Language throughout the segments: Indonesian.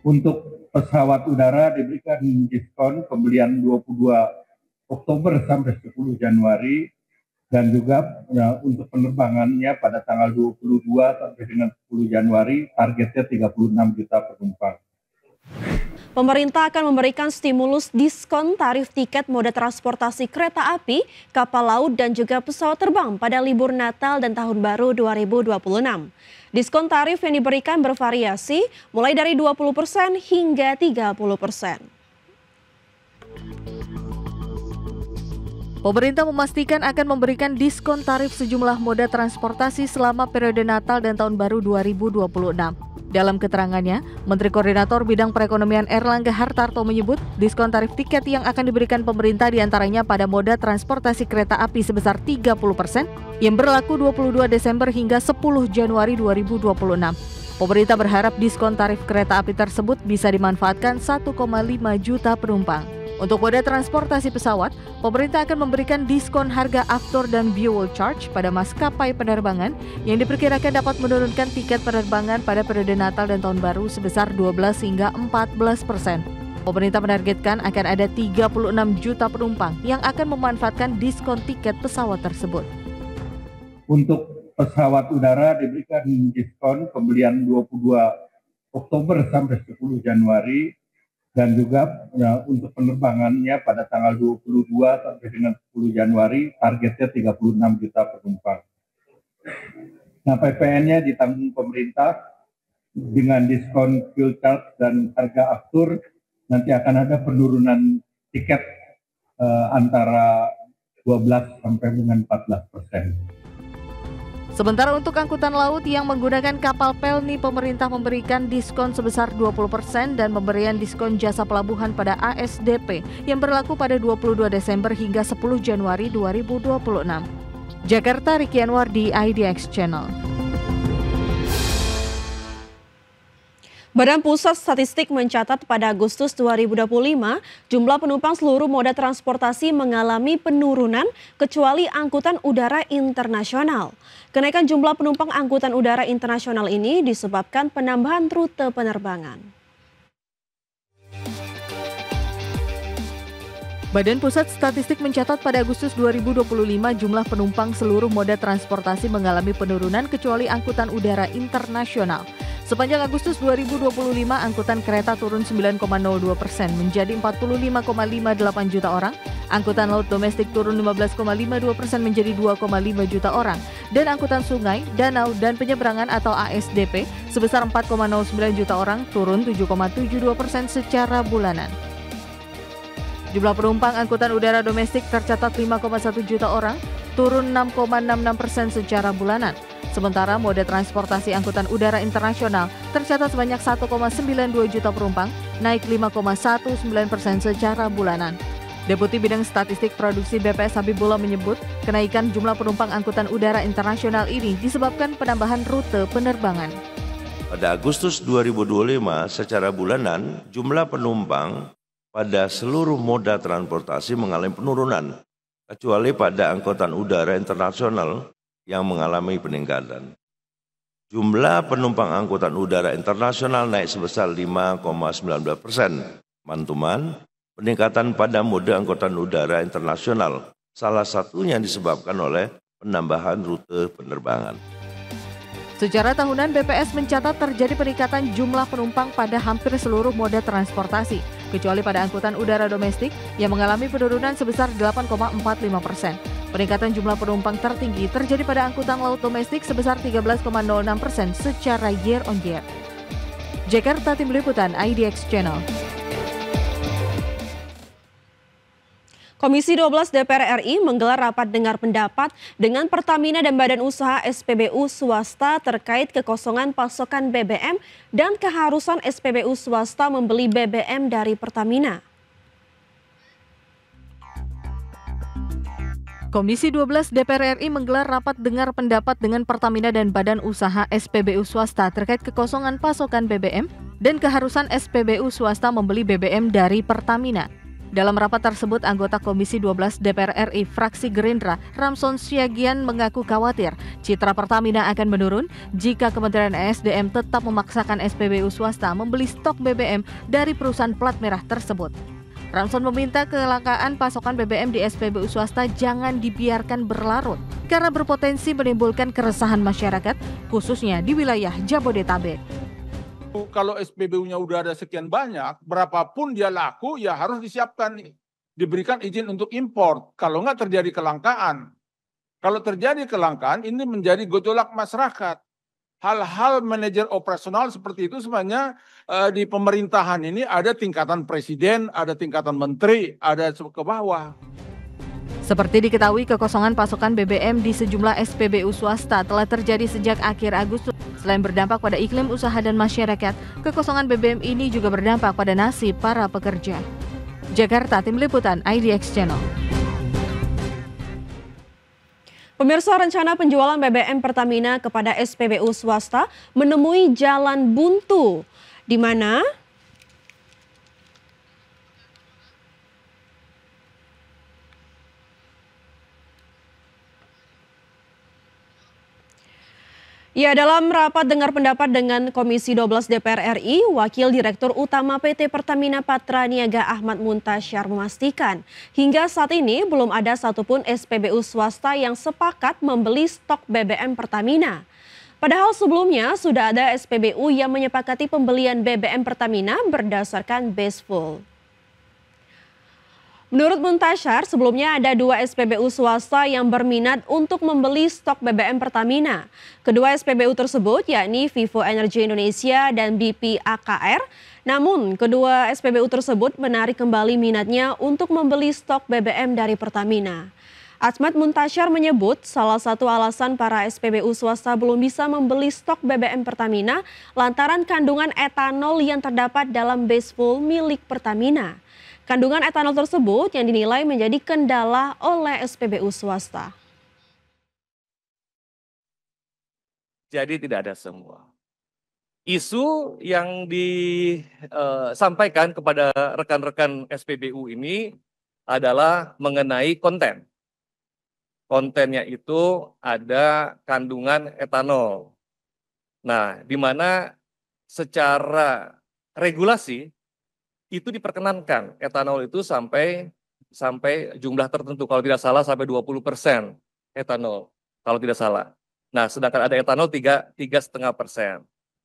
Untuk pesawat udara diberikan diskon pembelian 22 Oktober sampai 10 Januari dan juga untuk penerbangannya pada tanggal 22 sampai dengan 10 Januari targetnya 36 juta penumpang. Pemerintah akan memberikan stimulus diskon tarif tiket moda transportasi kereta api, kapal laut dan juga pesawat terbang pada libur Natal dan Tahun Baru 2026. Diskon tarif yang diberikan bervariasi mulai dari 20% hingga 30%. Pemerintah memastikan akan memberikan diskon tarif sejumlah moda transportasi selama periode Natal dan Tahun Baru 2026. Dalam keterangannya, Menteri Koordinator Bidang Perekonomian Erlangga Hartarto menyebut diskon tarif tiket yang akan diberikan pemerintah diantaranya pada moda transportasi kereta api sebesar 30% yang berlaku 22 Desember hingga 10 Januari 2026. Pemerintah berharap diskon tarif kereta api tersebut bisa dimanfaatkan 1,5 juta penumpang. Untuk moda transportasi pesawat, pemerintah akan memberikan diskon harga aftur dan fuel charge pada maskapai penerbangan yang diperkirakan dapat menurunkan tiket penerbangan pada periode Natal dan Tahun Baru sebesar 12 hingga 14%. Pemerintah menargetkan akan ada 36 juta penumpang yang akan memanfaatkan diskon tiket pesawat tersebut. Untuk pesawat udara diberikan diskon pembelian 22 Oktober sampai 10 Januari dan juga untuk penerbangannya pada tanggal 22 sampai dengan 10 Januari targetnya 36 juta penumpang. Nah, PPN-nya ditanggung pemerintah dengan diskon fuel charge dan harga aftur. Nanti akan ada penurunan tiket antara 12 sampai dengan 14%. Sementara untuk angkutan laut yang menggunakan kapal Pelni, pemerintah memberikan diskon sebesar 20% dan pemberian diskon jasa pelabuhan pada ASDP yang berlaku pada 22 Desember hingga 10 Januari 2026. Jakarta, Ricky Anwar di IDX Channel. Badan Pusat Statistik mencatat pada Agustus 2025, jumlah penumpang seluruh moda transportasi mengalami penurunan kecuali angkutan udara internasional. Kenaikan jumlah penumpang angkutan udara internasional ini disebabkan penambahan rute penerbangan. Badan Pusat Statistik mencatat pada Agustus 2025 jumlah penumpang seluruh moda transportasi mengalami penurunan kecuali angkutan udara internasional. Sepanjang Agustus 2025, angkutan kereta turun 9,02% menjadi 45,58 juta orang, angkutan laut domestik turun 15,52% menjadi 2,5 juta orang, dan angkutan sungai, danau, dan penyeberangan atau ASDP sebesar 4,09 juta orang turun 7,72% secara bulanan. Jumlah penumpang angkutan udara domestik tercatat 5,1 juta orang, turun 6,66% secara bulanan. Sementara moda transportasi angkutan udara internasional tercatat sebanyak 1,92 juta penumpang, naik 5,19% secara bulanan. Deputi Bidang Statistik Produksi BPS Habibullah menyebut, kenaikan jumlah penumpang angkutan udara internasional ini disebabkan penambahan rute penerbangan. Pada Agustus 2025, secara bulanan, jumlah penumpang pada seluruh moda transportasi mengalami penurunan, kecuali pada angkutan udara internasional yang mengalami peningkatan. Jumlah penumpang angkutan udara internasional naik sebesar 5,19%. Mantuman, peningkatan pada mode angkutan udara internasional, salah satunya disebabkan oleh penambahan rute penerbangan. Secara tahunan, BPS mencatat terjadi peningkatan jumlah penumpang pada hampir seluruh moda transportasi, kecuali pada angkutan udara domestik yang mengalami penurunan sebesar 8,45%. Peningkatan jumlah penumpang tertinggi terjadi pada angkutan laut domestik sebesar 13,06% secara year on year. Jakarta, Tim Liputan IDX Channel. Komisi 12 DPR RI menggelar rapat dengar pendapat dengan Pertamina dan Badan Usaha SPBU swasta terkait kekosongan pasokan BBM dan keharusan SPBU swasta membeli BBM dari Pertamina. Komisi 12 DPR RI menggelar rapat dengar pendapat dengan Pertamina dan Badan Usaha SPBU swasta terkait kekosongan pasokan BBM dan keharusan SPBU swasta membeli BBM dari Pertamina. Dalam rapat tersebut, anggota Komisi 12 DPR RI fraksi Gerindra, Ramson Siagian mengaku khawatir citra Pertamina akan menurun jika Kementerian ESDM tetap memaksakan SPBU swasta membeli stok BBM dari perusahaan plat merah tersebut. Ramson meminta kelangkaan pasokan BBM di SPBU swasta jangan dibiarkan berlarut karena berpotensi menimbulkan keresahan masyarakat, khususnya di wilayah Jabodetabek. Kalau SPBU-nya udah ada sekian banyak, berapapun dia laku, ya harus disiapkan, diberikan izin untuk impor. Kalau nggak terjadi kelangkaan. Kalau terjadi kelangkaan, ini menjadi gejolak masyarakat. Hal-hal manajer operasional seperti itu sebenarnya di pemerintahan ini ada tingkatan presiden, ada tingkatan menteri, ada ke bawah. Seperti diketahui, kekosongan pasokan BBM di sejumlah SPBU swasta telah terjadi sejak akhir Agustus. Selain berdampak pada iklim usaha dan masyarakat, kekosongan BBM ini juga berdampak pada nasib para pekerja. Jakarta, Tim Liputan IDX Channel. Pemirsa, rencana penjualan BBM Pertamina kepada SPBU swasta menemui jalan buntu, di mana ya, dalam rapat dengar pendapat dengan Komisi 12 DPR RI, Wakil Direktur Utama PT Pertamina Patraniaga Ahmad Muntasyar memastikan, hingga saat ini belum ada satupun SPBU swasta yang sepakat membeli stok BBM Pertamina. Padahal sebelumnya sudah ada SPBU yang menyepakati pembelian BBM Pertamina berdasarkan base full. Menurut Muntasyar, sebelumnya ada 2 SPBU swasta yang berminat untuk membeli stok BBM Pertamina. Kedua SPBU tersebut yakni Vivo Energy Indonesia dan BP AKR. Namun, kedua SPBU tersebut menarik kembali minatnya untuk membeli stok BBM dari Pertamina. Ahmad Muntasyar menyebut salah satu alasan para SPBU swasta belum bisa membeli stok BBM Pertamina lantaran kandungan etanol yang terdapat dalam base full milik Pertamina. Kandungan etanol tersebut yang dinilai menjadi kendala oleh SPBU swasta. Jadi tidak ada semua. Isu yang disampaikan kepada rekan-rekan SPBU ini adalah mengenai konten. Kontennya itu ada kandungan etanol. Nah, di mana secara regulasi itu diperkenankan etanol itu sampai jumlah tertentu, kalau tidak salah sampai 20% etanol kalau tidak salah. Nah, sedangkan ada etanol 3,5%.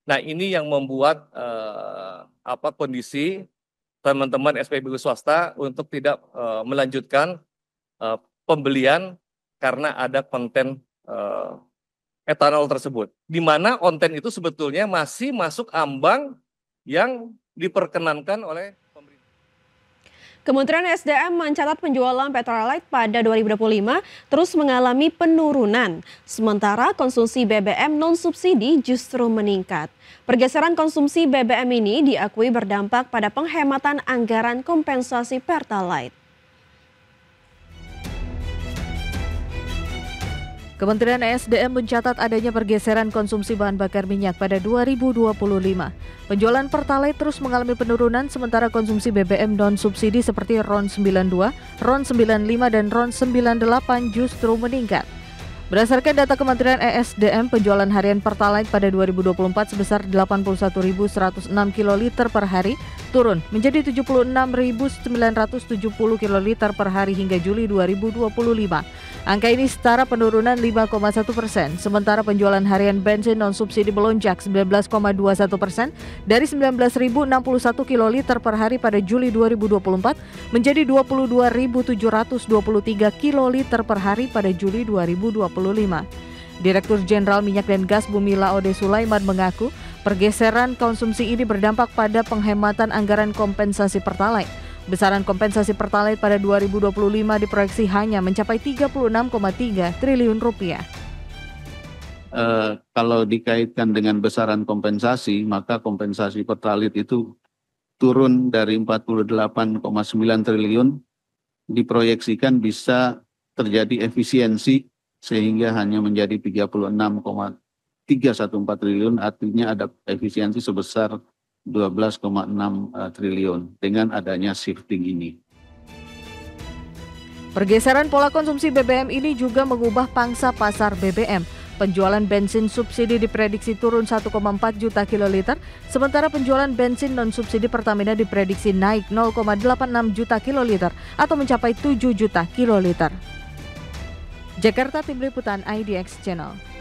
Nah, ini yang membuat kondisi teman-teman SPBU swasta untuk tidak melanjutkan pembelian karena ada konten etanol tersebut. Di mana konten itu sebetulnya masih masuk ambang yang diperkenankan oleh pemerintah. Kementerian SDM mencatat penjualan Petrolite pada 2025 terus mengalami penurunan, sementara konsumsi BBM non-subsidi justru meningkat. Pergeseran konsumsi BBM ini diakui berdampak pada penghematan anggaran kompensasi Pertalite. Kementerian ESDM mencatat adanya pergeseran konsumsi bahan bakar minyak pada 2025. Penjualan Pertalite terus mengalami penurunan sementara konsumsi BBM non-subsidi seperti RON 92, RON 95, dan RON 98 justru meningkat. Berdasarkan data Kementerian ESDM, penjualan harian Pertalite pada 2024 sebesar 81.106 kiloliter per hari, turun menjadi 76.970 kiloliter per hari hingga Juli 2025. Angka ini setara penurunan 5,1%, sementara penjualan harian bensin non-subsidi melonjak 19,21% dari 19.061 kiloliter per hari pada Juli 2024 menjadi 22.723 kiloliter per hari pada Juli 2025. Direktur Jenderal Minyak dan Gas Bumi Laode Sulaiman mengaku pergeseran konsumsi ini berdampak pada penghematan anggaran kompensasi Pertalite. Besaran kompensasi Pertalite pada 2025 diproyeksi hanya mencapai 36,3 triliun rupiah. Kalau dikaitkan dengan besaran kompensasi, maka kompensasi Pertalite itu turun dari 48,9 triliun, diproyeksikan bisa terjadi efisiensi sehingga hanya menjadi 36,314 triliun, artinya ada efisiensi sebesar 12,6 triliun dengan adanya shifting ini. Pergeseran pola konsumsi BBM ini juga mengubah pangsa pasar BBM. Penjualan bensin subsidi diprediksi turun 1,4 juta kiloliter, sementara penjualan bensin non-subsidi Pertamina diprediksi naik 0,86 juta kiloliter atau mencapai 7 juta kiloliter. Jakarta, Tim Liputan IDX Channel.